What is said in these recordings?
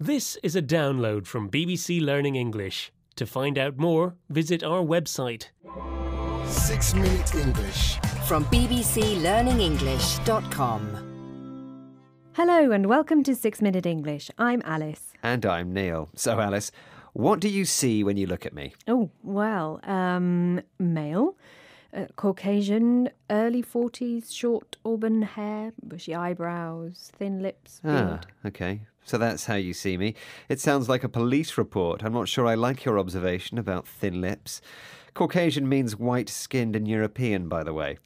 This is a download from BBC Learning English. To find out more, visit our website. 6 Minute English from bbclearningenglish.com. Hello and welcome to 6 Minute English. I'm Alice. And I'm Neil. So, Alice, what do you see when you look at me? Oh, well, male, Caucasian, early 40s, short auburn hair, bushy eyebrows, thin lips, beard. Okay. So that's how you see me. It sounds like a police report. I'm not sure I like your observation about thin lips. Caucasian means white-skinned and European, by the way.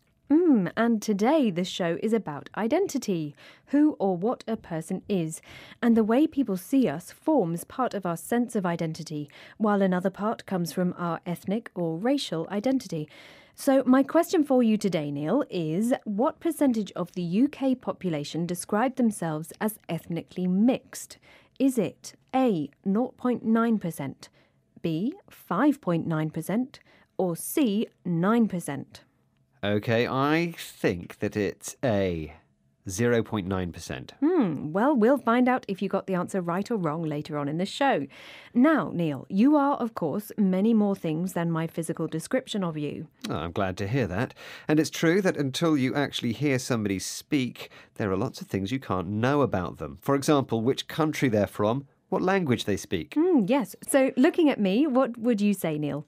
And today the show is about identity, who or what a person is, and the way people see us forms part of our sense of identity, while another part comes from our ethnic or racial identity. So my question for you today, Neil, is what percentage of the UK population describe themselves as ethnically mixed? Is it A, 0.9%, B, 5.9%, or C, 9%? Okay, I think that it's A, 0.9%. Well, we'll find out if you got the answer right or wrong later on in the show. Now, Neil, you are, of course, many more things than my physical description of you. Oh, I'm glad to hear that. And it's true that until you actually hear somebody speak, there are lots of things you can't know about them. For example, which country they're from, what language they speak. Yes. So looking at me, what would you say, Neil?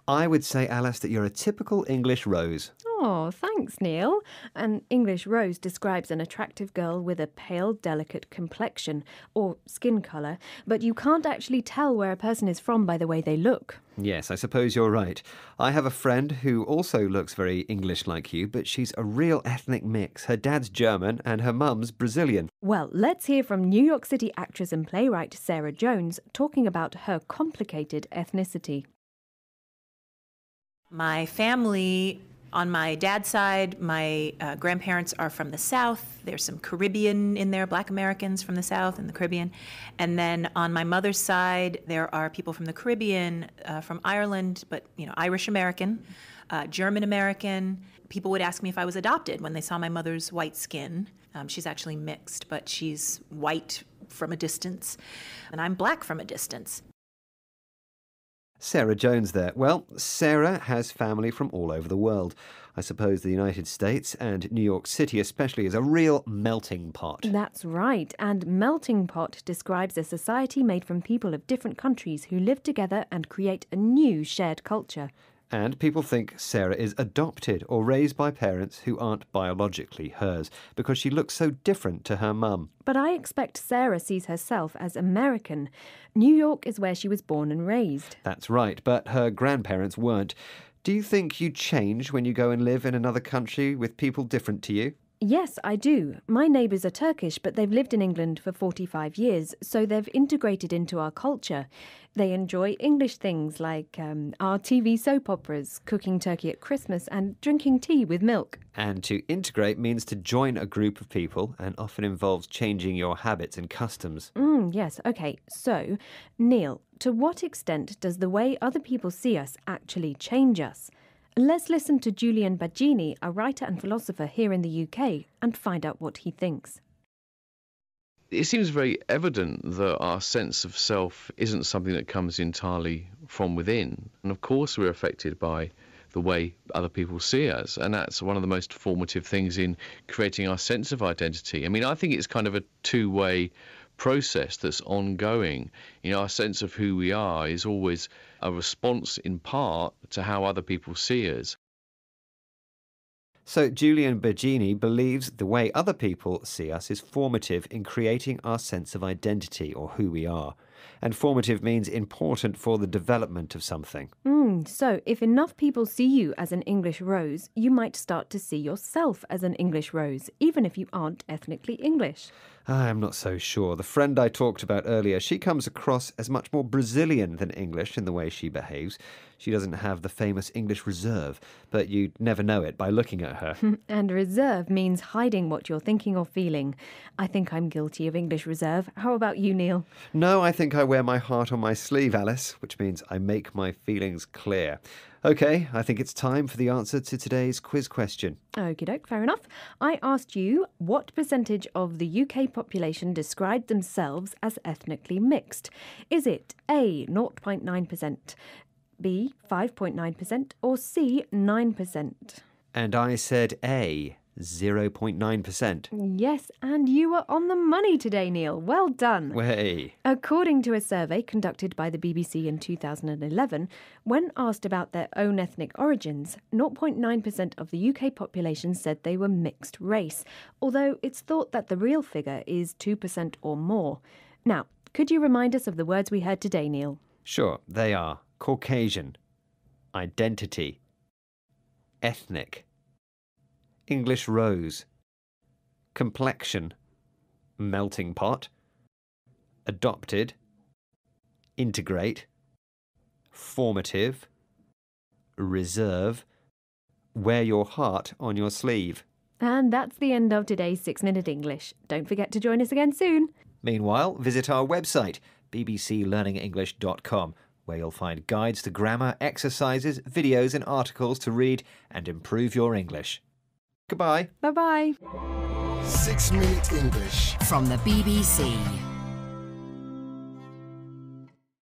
I would say, Alice, that you're a typical English rose. Oh, thanks, Neil. An English rose describes an attractive girl with a pale, delicate complexion or skin colour, but you can't actually tell where a person is from by the way they look. Yes, I suppose you're right. I have a friend who also looks very English like you, but she's a real ethnic mix. Her dad's German and her mum's Brazilian. Well, let's hear from New York City actress and playwright Sarah Jones talking about her complicated ethnicity. My family, on my dad's side, my grandparents are from the South. There's some Caribbean in there, Black Americans from the South and the Caribbean. And then on my mother's side, there are people from the Caribbean, from Ireland, but Irish American, German American. People would ask me if I was adopted when they saw my mother's white skin. She's actually mixed, but she's white from a distance, and I'm black from a distance. Sarah Jones there. Well, Sarah has family from all over the world. I suppose the United States and New York City especially is a real melting pot. That's right. And melting pot describes a society made from people of different countries who live together and create a new shared culture. And people think Sarah is adopted or raised by parents who aren't biologically hers because she looks so different to her mum. But I expect Sarah sees herself as American. New York is where she was born and raised. That's right, but her grandparents weren't. Do you think you change when you go and live in another country with people different to you? Yes, I do. My neighbours are Turkish, but they've lived in England for 45 years, so they've integrated into our culture. They enjoy English things like our TV soap operas, cooking turkey at Christmas and drinking tea with milk. And to integrate means to join a group of people and often involves changing your habits and customs. Yes, OK. So, Neil, to what extent does the way other people see us actually change us? Let's listen to Julian Baggini, a writer and philosopher here in the UK, and find out what he thinks. It seems very evident that our sense of self isn't something that comes entirely from within. And of course we're affected by the way other people see us, and that's one of the most formative things in creating our sense of identity. I mean, I think it's kind of a two-way process that's ongoing. Our sense of who we are is always a response in part to how other people see us. So Julian Baggini believes the way other people see us is formative in creating our sense of identity or who we are. And formative means important for the development of something. So if enough people see you as an English rose, you might start to see yourself as an English rose, even if you aren't ethnically English. I'm not so sure. The friend I talked about earlier, she comes across as much more Brazilian than English in the way she behaves. She doesn't have the famous English reserve, but you'd never know it by looking at her. And reserve means hiding what you're thinking or feeling. I think I'm guilty of English reserve. How about you, Neil? No, I think I wear my heart on my sleeve, Alice, which means I make my feelings clear. OK, I think it's time for the answer to today's quiz question. Okie doke, fair enough. I asked you what percentage of the UK population described themselves as ethnically mixed. Is it A, 0.9%, B, 5.9%, or C, 9%? And I said A, 0.9%. Yes, and you are on the money today, Neil. Well done. Way. According to a survey conducted by the BBC in 2011, when asked about their own ethnic origins, 0.9% of the UK population said they were mixed race, although it's thought that the real figure is 2% or more. Now, could you remind us of the words we heard today, Neil? Sure, they are Caucasian, identity, ethnic, English rose, complexion, melting pot, adopted, integrate, formative, reserve, wear your heart on your sleeve. And that's the end of today's 6-Minute English. Don't forget to join us again soon. Meanwhile, visit our website, bbclearningenglish.com, where you'll find guides to grammar, exercises, videos and articles to read and improve your English. Goodbye. Bye-bye. 6 Minute English. From the BBC.